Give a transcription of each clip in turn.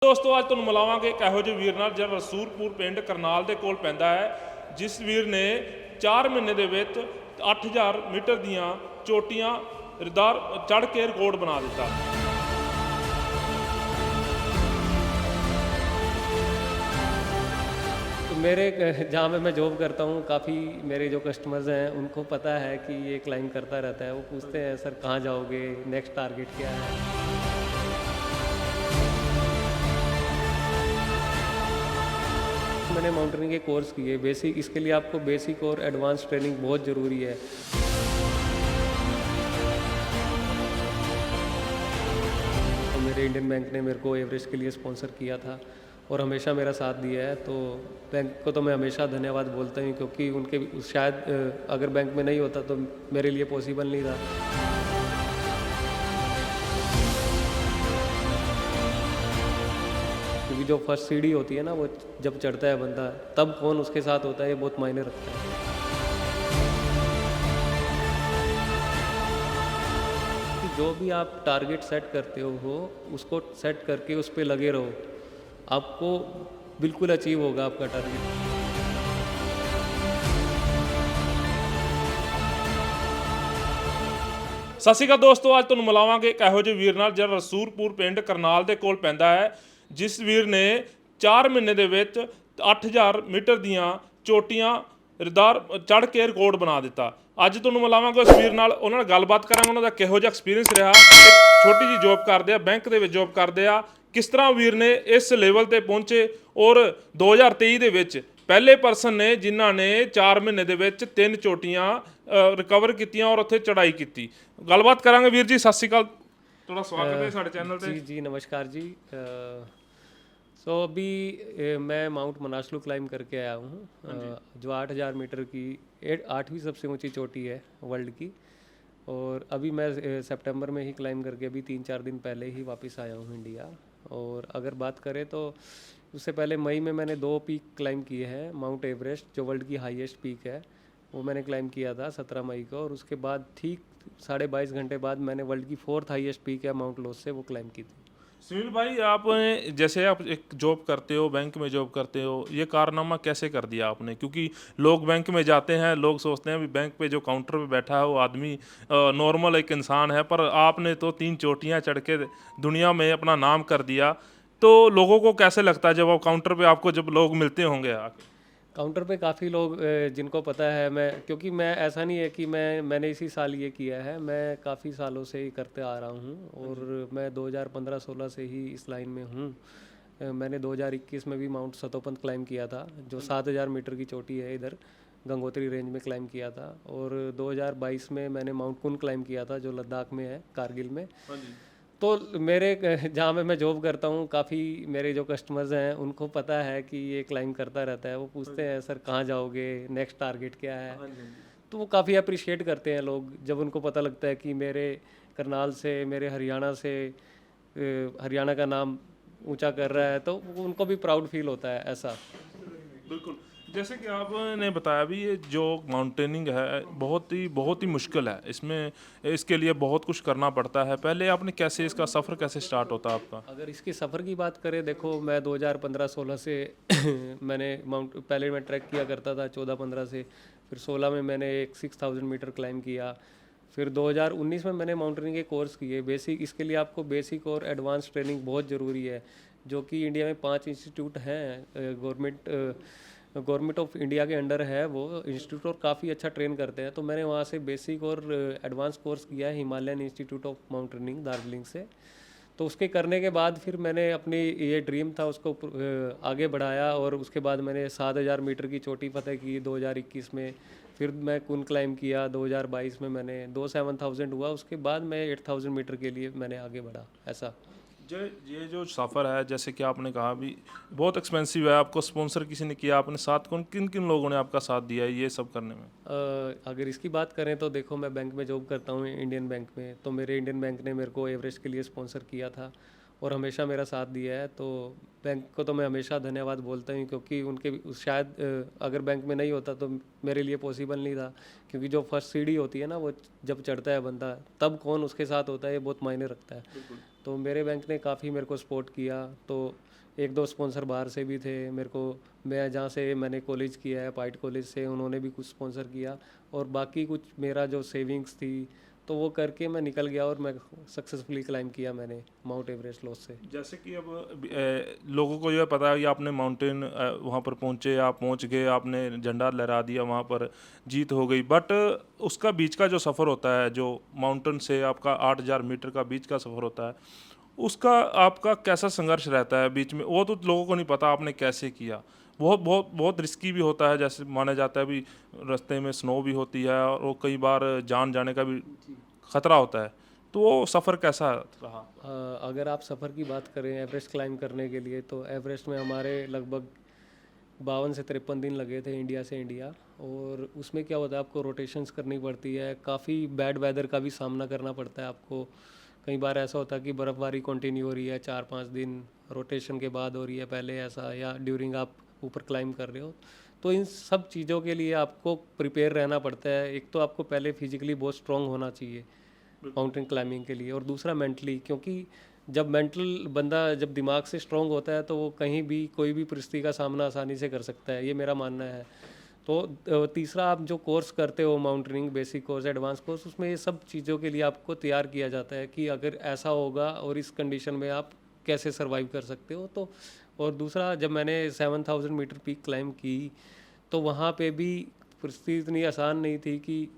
ਦੋਸਤੋ ਅੱਜ ਤੁਹਾਨੂੰ ਮਿਲਾਵਾਂਗੇ ਇੱਕ ਇਹੋ ਜਿਹੇ ਵੀਰ ਨਾਲ ਜਿਹੜਾ ਰਸੂਲਪੁਰ ਪਿੰਡ ਕਰਨਾਲ ਦੇ ਕੋਲ ਪੈਂਦਾ ਹੈ, ਜਿਸ ਵੀਰ ਨੇ 4 ਮਹੀਨੇ ਦੇ ਵਿੱਚ 8000 ਮੀਟਰ ਦੀਆਂ ਚੋਟੀਆਂ ਰਿਦਾਰ ਚੜ੍ਹ ਕੇ ਰਿਕਾਰਡ ਬਣਾ ਦਿੱਤਾ। मेरे जहाँ पे मैं जॉब करता हूँ, काफ़ी मेरे जो कस्टमर्स हैं उनको पता है कि ये क्लाइंब करता रहता है। वो पूछते हैं सर कहाँ जाओगे, नेक्स्ट टारगेट क्या है। मैंने माउंटेनिंग के कोर्स किए बेसिक, इसके लिए आपको बेसिक और एडवांस ट्रेनिंग बहुत ज़रूरी है। तो मेरे इंडियन बैंक ने मेरे को एवरेस्ट के लिए स्पॉन्सर किया था और हमेशा मेरा साथ दिया है। तो बैंक को तो मैं हमेशा धन्यवाद बोलता हूँ, क्योंकि उनके शायद अगर बैंक में नहीं होता तो मेरे लिए पॉसिबल नहीं था। क्योंकि जो फर्स्ट सीढ़ी होती है ना, वो जब चढ़ता है बंदा, तब कौन उसके साथ होता है ये बहुत मायने रखता है। कि जो भी आप टारगेट सेट करते हो उसको सेट करके उस पर लगे रहो, आपको बिल्कुल अचीव होगा आपका टारगेट। ਸਤਿ ਸ਼੍ਰੀ ਅਕਾਲ ਦੋਸਤੋ, ਅੱਜ ਤੁਹਾਨੂੰ ਮਿਲਾਵਾਂਗੇ ਇੱਕ ਇਹੋ ਜਿਹੇ ਵੀਰ ਨਾਲ ਜਿਹੜਾ ਰਸੂਲਪੁਰ ਪਿੰਡ ਕਰਨਾਲ ਦੇ ਕੋਲ ਪੈਂਦਾ ਹੈ, ਜਿਸ ਵੀਰ ਨੇ 4 ਮਹੀਨੇ ਦੇ ਵਿੱਚ 8000 ਮੀਟਰ ਦੀਆਂ ਚੋਟੀਆਂ ਰਿਦਾਰ ਚੜ੍ਹ ਕੇ ਰਿਕਾਰਡ ਬਣਾ ਦਿੱਤਾ। ਅੱਜ ਤੁਹਾਨੂੰ ਮਿਲਾਵਾਂਗੇ ਉਸ ਵੀਰ ਨਾਲ, ਉਹਨਾਂ ਨਾਲ ਗੱਲਬਾਤ ਕਰਾਂਗੇ ਉਹਨਾਂ ਦਾ ਕਿਹੋ ਜਿਹਾ ਐਕਸਪੀਰੀਅੰਸ ਰਿਹਾ। ਇੱਕ ਛੋਟੀ ਜਿਹੀ ਜੌਬ ਕਰਦੇ ਆ, ਬੈਂਕ ਦੇ ਵਿੱਚ ਜੌਬ ਕਰਦੇ ਆ, ਕਿਸ ਤਰ੍ਹਾਂ ਵੀਰ ਨੇ ਇਸ ਲੈਵਲ ਤੇ ਪਹੁੰਚੇ ਔਰ 2023 ਦੇ ਵਿੱਚ ਪਹਿਲੇ ਪਰਸਨ ਨੇ ਜਿਨ੍ਹਾਂ ਨੇ 4 ਮਹੀਨੇ ਦੇ ਵਿੱਚ 3 ਚੋਟੀਆਂ ਰਿਕਵਰ ਕੀਤੀਆਂ ਔਰ ਉੱਥੇ ਚੜ੍ਹਾਈ ਕੀਤੀ। ਗੱਲਬਾਤ ਕਰਾਂਗੇ। ਵੀਰ ਜੀ ਸਤਿ ਸ਼੍ਰੀ ਅਕਾਲ, ਤੁਹਾਡਾ ਸਵਾਗਤ ਹੈ ਸਾਡੇ चैनल पे। जी नमस्कार जी। सो अभी मैं माउंट मनासलू क्लाइम करके आया हूँ, जो 8000 मीटर की 8वीं सबसे ऊंची चोटी है वर्ल्ड की। और अभी मैं सितंबर में ही क्लाइम करके अभी 3-4 दिन पहले ही वापस आया हूँ इंडिया। और अगर बात करें तो उससे पहले मई में मैंने 2 पीक क्लाइम किए हैं। माउंट एवरेस्ट जो वर्ल्ड की हाईएस्ट पीक है वो मैंने क्लाइम किया था 17 मई को, और उसके बाद ठीक 22.5 घंटे बाद मैंने वर्ल्ड की 4th हाईएस्ट पीक है माउंट लोस से वो क्लाइम की थी। सुनील भाई, आपने जैसे आप एक जॉब करते हो, बैंक में जॉब करते हो, ये कारनामा कैसे कर दिया आपने? क्योंकि लोग बैंक में जाते हैं, लोग सोचते हैं भी बैंक पे जो काउंटर पे बैठा है वो आदमी नॉर्मल एक इंसान है, पर आपने तो 3 चोटियां चढ़ के दुनिया में अपना नाम कर दिया। तो लोगों को कैसे लगता है जब आप काउंटर पे, आपको जब लोग मिलते होंगे आके? काउंटर पे काफ़ी लोग जिनको पता है, मैं क्योंकि मैं ऐसा नहीं है कि मैंने इसी साल ये किया है, मैं काफ़ी सालों से ही करते आ रहा हूँ। और मैं 2015-16 से ही इस लाइन में हूँ। मैंने 2021 में भी माउंट सतोपंथ क्लाइम किया था, जो 7000 मीटर की चोटी है इधर गंगोत्री रेंज में क्लाइम किया था। और 2022 में मैंने माउंट कुन क्लाइम किया था, जो लद्दाख में है, कारगिल में। तो मेरे जहाँ पे मैं जॉब करता हूँ, काफ़ी मेरे जो कस्टमर्स हैं उनको पता है कि ये क्लाइंब करता रहता है। वो पूछते हैं सर कहाँ जाओगे, नेक्स्ट टारगेट क्या है। तो वो काफ़ी अप्रिशिएट करते हैं लोग जब उनको पता लगता है कि मेरे करनाल से, मेरे हरियाणा से हरियाणा का नाम ऊंचा कर रहा है, तो उनको भी प्राउड फील होता है ऐसा। बिल्कुल, जैसे कि आपने बताया भी, ये जो माउंटेनिंग है बहुत ही मुश्किल है। इसमें इसके लिए बहुत कुछ करना पड़ता है। पहले आपने कैसे, इसका सफ़र कैसे स्टार्ट होता है आपका? अगर इसकी सफ़र की बात करें, देखो मैं 2015-16 से मैंने पहले मैं ट्रैक किया करता था 14-15 से, फिर 16 में मैंने एक 6000 मीटर क्लाइम किया। फिर 2019 में मैंने माउंटेनिंग के कोर्स किए बेसिक, इसके लिए आपको बेसिक और एडवांस ट्रेनिंग बहुत ज़रूरी है, जो कि इंडिया में 5 इंस्टीट्यूट हैं गवर्नमेंट ऑफ इंडिया के अंडर है वो इंस्टीट्यूट, और काफ़ी अच्छा ट्रेन करते हैं। तो मैंने वहाँ से बेसिक और एडवांस कोर्स किया है Himalayan Institute of Mountaineering Darjeeling से। तो उसके करने के बाद फिर मैंने अपनी ये ड्रीम था उसको आगे बढ़ाया, और उसके बाद मैंने 7000 मीटर की चोटी फतेह की 2021 में। फिर मैं कुन क्लाइम किया 2022 में, मैंने 7000 हुआ। उसके बाद मैं 8000 मीटर के लिए मैंने आगे बढ़ा ऐसा। ये जो सफ़र है, जैसे कि आपने कहा भी बहुत एक्सपेंसिव है, आपको स्पॉन्सर किसी ने किया, आपने साथ कौन किन किन लोगों ने आपका साथ दिया है ये सब करने में? अगर इसकी बात करें तो देखो, मैं बैंक में जॉब करता हूँ इंडियन बैंक में। तो मेरे इंडियन बैंक ने मेरे को एवरेस्ट के लिए स्पॉन्सर किया था और हमेशा मेरा साथ दिया है। तो बैंक को तो मैं हमेशा धन्यवाद बोलता हूँ, क्योंकि उनके शायद अगर बैंक में नहीं होता तो मेरे लिए पॉसिबल नहीं था। क्योंकि जो फर्स्ट सीढ़ी होती है ना, वो जब चढ़ता है बंदा, तब कौन उसके साथ होता है ये बहुत मायने रखता है। तो मेरे बैंक ने काफ़ी मेरे को सपोर्ट किया। तो एक दो स्पॉन्सर बाहर से भी थे मेरे को। मैं जहाँ से मैंने कॉलेज किया है पाइट कॉलेज से, उन्होंने भी कुछ स्पॉन्सर किया, और बाकी कुछ मेरा जो सेविंग्स थी तो वो करके मैं निकल गया और मैं सक्सेसफुली क्लाइंब किया मैंने माउंट एवरेस्ट लॉस से। जैसे कि अब लोगों को यह पता है कि आपने माउंटेन वहाँ पर पहुँचे, आप पहुँच गए, आपने झंडा लहरा दिया, वहाँ पर जीत हो गई, बट उसका बीच का जो सफ़र होता है, जो माउंटेन से आपका 8,000 मीटर का बीच का सफ़र होता है, उसका आपका कैसा संघर्ष रहता है बीच में, वो तो लोगों को नहीं पता आपने कैसे किया। बहुत बहुत बहुत रिस्की भी होता है, जैसे माना जाता है भी रास्ते में स्नो भी होती है और वो कई बार जान जाने का भी खतरा होता है, तो वो सफ़र कैसा रहा? अगर आप सफ़र की बात करें एवरेस्ट क्लाइंब करने के लिए, तो एवरेस्ट में हमारे लगभग 52 से 53 दिन लगे थे इंडिया से इंडिया। और उसमें क्या होता है, आपको रोटेशंस करनी पड़ती है, काफ़ी बैड वेदर का भी सामना करना पड़ता है आपको। कई बार ऐसा होता है कि बर्फ़बारी कंटिन्यू हो रही है 4-5 दिन, रोटेशन के बाद हो रही है पहले ऐसा, या ड्यूरिंग आप ऊपर क्लाइंब कर रहे हो। तो इन सब चीज़ों के लिए आपको प्रिपेयर रहना पड़ता है। एक तो आपको पहले फिजिकली बहुत स्ट्रांग होना चाहिए माउंटेन क्लाइंबिंग के लिए, और दूसरा मेंटली, क्योंकि जब मेंटल बंदा जब दिमाग से स्ट्रांग होता है तो वो कहीं भी कोई भी परिस्थिति का सामना आसानी से कर सकता है, ये मेरा मानना है। तो तीसरा, आप जो कोर्स करते हो mountaineering, basic course, advance course, उसमें ये सब चीज़ों के लिए आपको तैयार किया जाता है कि अगर ऐसा होगा और इस कंडीशन में आप कैसे सरवाइव कर सकते हो। तो और दूसरा, जब मैंने 7,000 मीटर पीक क्लाइंब की तो वहाँ पे भी परिस्थिति इतनी आसान नहीं थी कि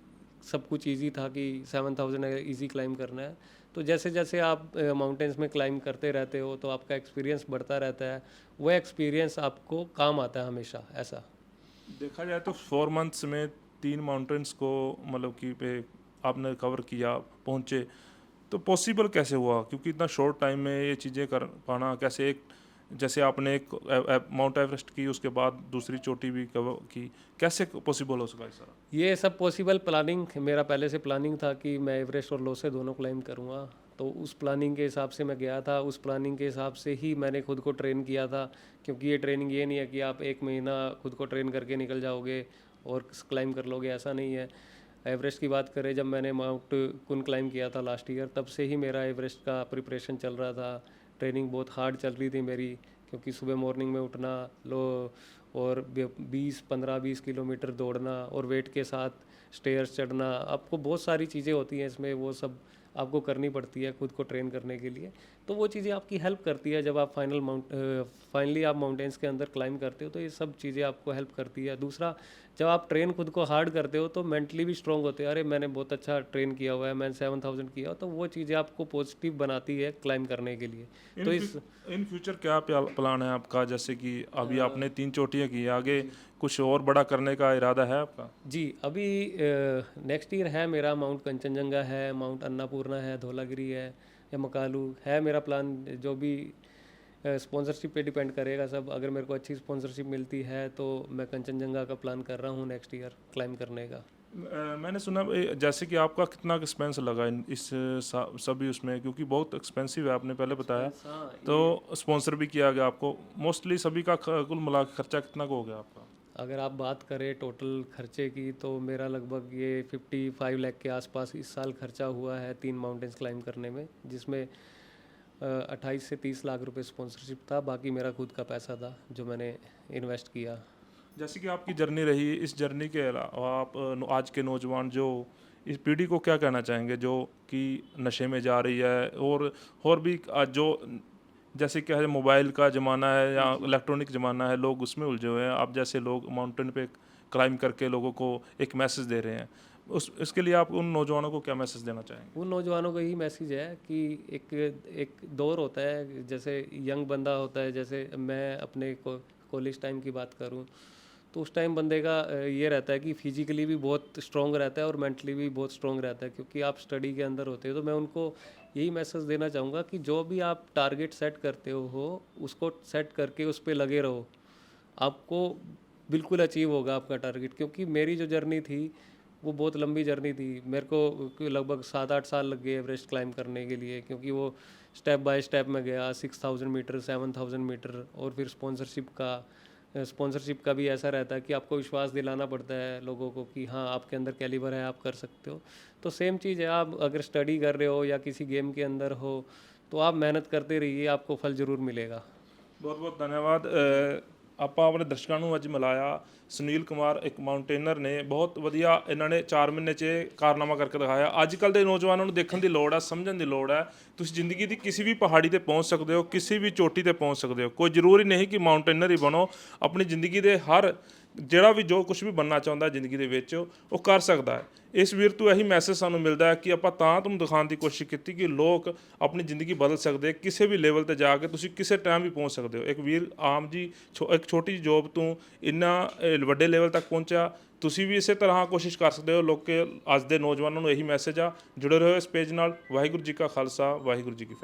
सब कुछ इजी था कि 7,000 इजी क्लाइंब करना है। तो जैसे जैसे आप माउंटेन्स में क्लाइंब करते रहते हो तो आपका एक्सपीरियंस बढ़ता रहता है, वो एक्सपीरियंस आपको काम आता है हमेशा ऐसा। देखा जाए तो 4 मंथ्स में 3 माउंटेन्स को मतलब कि पे आपने कवर किया, पहुँचे, तो पॉसिबल कैसे हुआ? क्योंकि इतना शॉर्ट टाइम में ये चीज़ें कर पाना कैसे, एक जैसे आपने एक माउंट एवरेस्ट की, उसके बाद दूसरी चोटी भी कवर की, कैसे पॉसिबल हो सका ये सारा? ये सब पॉसिबल प्लानिंग, मेरा पहले से प्लानिंग था कि मैं एवरेस्ट और लोसे दोनों क्लाइंब करूँगा। तो उस प्लानिंग के हिसाब से मैं गया था, उस प्लानिंग के हिसाब से ही मैंने खुद को ट्रेन किया था। क्योंकि ये ट्रेनिंग ये नहीं है कि आप 1 महीना खुद को ट्रेन करके निकल जाओगे और क्लाइंब कर लोगे, ऐसा नहीं है। एवरेस्ट की बात करें, जब मैंने माउंट कुन क्लाइंब किया था लास्ट ईयर, तब से ही मेरा एवरेस्ट का प्रिपरेशन चल रहा था। ट्रेनिंग बहुत हार्ड चल रही थी मेरी, क्योंकि सुबह मॉर्निंग में उठना लो और 20-15-20 किलोमीटर दौड़ना और वेट के साथ स्टेयर्स चढ़ना, आपको बहुत सारी चीज़ें होती हैं इसमें, वो सब आपको करनी पड़ती है खुद को ट्रेन करने के लिए। तो वो चीज़ें आपकी हेल्प करती है जब आप फाइनली आप माउंटेन्स के अंदर क्लाइंब करते हो, तो ये सब चीज़ें आपको हेल्प करती है। दूसरा, जब आप ट्रेन खुद को हार्ड करते हो तो मेंटली भी स्ट्रांग होते हो, अरे मैंने बहुत अच्छा ट्रेन किया हुआ है, मैंने 7,000 किया, तो वो चीज़ें आपको पॉजिटिव बनाती है क्लाइंब करने के लिए। तो इस इन फ्यूचर क्या प्लान है आपका? जैसे कि अभी आपने 3 चोटियाँ की, आगे कुछ और बड़ा करने का इरादा है आपका? जी, अभी नेक्स्ट ईयर है मेरा, माउंट कंचनजंगा है, माउंट अन्नापूर्णा है, धौलागिरी है, या मकालू है मेरा प्लान। जो भी स्पॉन्सरशिप पे डिपेंड करेगा सब। अगर मेरे को अच्छी स्पॉन्सरशिप मिलती है तो मैं कंचनजंगा का प्लान कर रहा हूँ नेक्स्ट ईयर क्लाइंब करने का। मैंने सुना जैसे कि आपका कितना एक्सपेंस लगा इस सभी उसमें, क्योंकि बहुत एक्सपेंसिव है आपने पहले बताया, हाँ, तो स्पॉन्सर भी किया गया आपको, मोस्टली सभी का कुल मिला के खर्चा कितना को हो गया आपका? अगर आप बात करें टोटल खर्चे की तो मेरा लगभग ये 55 लाख के आसपास इस साल खर्चा हुआ है 3 माउंटेन्स क्लाइंब करने में, जिसमें 28 से 30 लाख रुपए स्पॉन्सरशिप था, बाकी मेरा खुद का पैसा था जो मैंने इन्वेस्ट किया। जैसे कि आपकी जर्नी रही, इस जर्नी के अलावा आप आज के नौजवान जो इस पीढ़ी को क्या कहना चाहेंगे जो कि नशे में जा रही है, और भी जो जैसे क्या है, मोबाइल का ज़माना है या इलेक्ट्रॉनिक ज़माना है, लोग उसमें उलझे हुए हैं, आप जैसे लोग माउंटेन पे क्लाइंब करके लोगों को एक मैसेज दे रहे हैं, उस इसके लिए आप उन नौजवानों को क्या मैसेज देना चाहेंगे? उन नौजवानों को यही मैसेज है कि एक एक दौर होता है, जैसे यंग बंदा होता है, जैसे मैं अपने कॉलेज टाइम की बात करूं तो उस टाइम बंदे का ये रहता है कि फिजिकली भी बहुत स्ट्रांग रहता है और मेंटली भी बहुत स्ट्रांग रहता है, क्योंकि आप स्टडी के अंदर होते हो। तो मैं उनको यही मैसेज देना चाहूँगा कि जो भी आप टारगेट सेट करते हो उसको सेट करके उस पर लगे रहो, आपको बिल्कुल अचीव होगा आपका टारगेट। क्योंकि मेरी जो जर्नी थी वो बहुत लंबी जर्नी थी, मेरे को लगभग 7-8 साल लग गए एवरेस्ट क्लाइंब करने के लिए, क्योंकि वो स्टेप बाय स्टेप में गया, 6,000 मीटर, 7,000 मीटर, और फिर स्पॉन्सरशिप का भी ऐसा रहता है कि आपको विश्वास दिलाना पड़ता है लोगों को कि हाँ आपके अंदर कैलिबर है, आप कर सकते हो। तो सेम चीज़ है, आप अगर स्टडी कर रहे हो या किसी गेम के अंदर हो तो आप मेहनत करते रहिए, आपको फल ज़रूर मिलेगा। ਬਹੁਤ ਬਹੁਤ ਧੰਨਵਾਦ। ਆਪਾਂ ਆਪਣੇ ਦਰਸ਼ਕਾਂ ਨੂੰ ਅੱਜ ਮਿਲਾਇਆ ਸੁਨੀਲ ਕੁਮਾਰ, ਇੱਕ ਮਾਊਂਟੇਨਰ ਨੇ। ਬਹੁਤ ਵਧੀਆ ਇਹਨਾਂ ਨੇ 4 ਮਹੀਨੇ 'ਚ ਇਹ ਕਾਰਨਾਮਾ ਕਰਕੇ ਦਿਖਾਇਆ। ਅੱਜ ਕੱਲ੍ਹ ਦੇ ਨੌਜਵਾਨਾਂ ਨੂੰ ਦੇਖਣ ਦੀ ਲੋੜ ਹੈ, ਸਮਝਣ ਦੀ ਲੋੜ ਹੈ। ਤੁਸੀਂ ਜ਼ਿੰਦਗੀ ਦੀ ਕਿਸੇ ਵੀ ਪਹਾੜੀ ਤੇ ਪਹੁੰਚ ਸਕਦੇ ਹੋ, ਕਿਸੇ ਵੀ ਚੋਟੀ ਤੇ ਪਹੁੰਚ ਸਕਦੇ ਹੋ। ਕੋਈ ਜ਼ਰੂਰੀ ਨਹੀਂ ਕਿ ਮਾਊਂਟੇਨਰ ਹੀ ਬਣੋ। ਆਪਣੀ ਜ਼ਿੰਦਗੀ ਦੇ ਹਰ ਜਿਹੜਾ ਵੀ ਜੋ ਕੁਝ ਵੀ ਬਣਨਾ ਚਾਹੁੰਦਾ ਜ਼ਿੰਦਗੀ ਦੇ ਵਿੱਚ ਉਹ ਕਰ ਸਕਦਾ ਹੈ। ਇਸ ਵੀਰ ਤੋਂ ਇਹੀ ਮੈਸੇਜ ਸਾਨੂੰ ਮਿਲਦਾ ਹੈ ਕਿ ਆਪਾਂ ਤਾਂ ਤੁਹਾਨੂੰ ਦਿਖਾਉਣ ਦੀ ਕੋਸ਼ਿਸ਼ ਕੀਤੀ ਕਿ ਲੋਕ ਆਪਣੀ ਜ਼ਿੰਦਗੀ ਬਦਲ ਸਕਦੇ, ਕਿਸੇ ਵੀ ਲੈਵਲ ਤੇ ਜਾ ਕੇ ਤੁਸੀਂ ਕਿਸੇ ਟਾਈਮ ਵੀ ਪਹੁੰਚ ਸਕਦੇ ਹੋ। ਇੱਕ ਵੀਰ ਆਮ ਜੀ ਇੱਕ ਛੋਟੀ ਜਿਹੀ ਜੋਬ ਤੋਂ ਇੰਨਾ ਵੱਡੇ ਲੈਵਲ ਤੱਕ ਪਹੁੰਚਿਆ। ਤੁਸੀਂ ਵੀ ਇਸੇ ਤਰ੍ਹਾਂ ਕੋਸ਼ਿਸ਼ ਕਰ ਸਕਦੇ ਹੋ। ਅੱਜ ਦੇ ਨੌਜਵਾਨਾਂ ਨੂੰ ਇਹੀ ਮੈਸੇਜ ਆ। ਜੁੜੇ ਰਹੋ ਇਸ ਪੇਜ ਨਾਲ। ਵਾਹਿਗੁਰੂ ਜੀ ਕਾ ਖਾਲਸਾ, ਵਾਹਿਗੁਰੂ ਜੀ ਕੀ ਫਤਿਹ।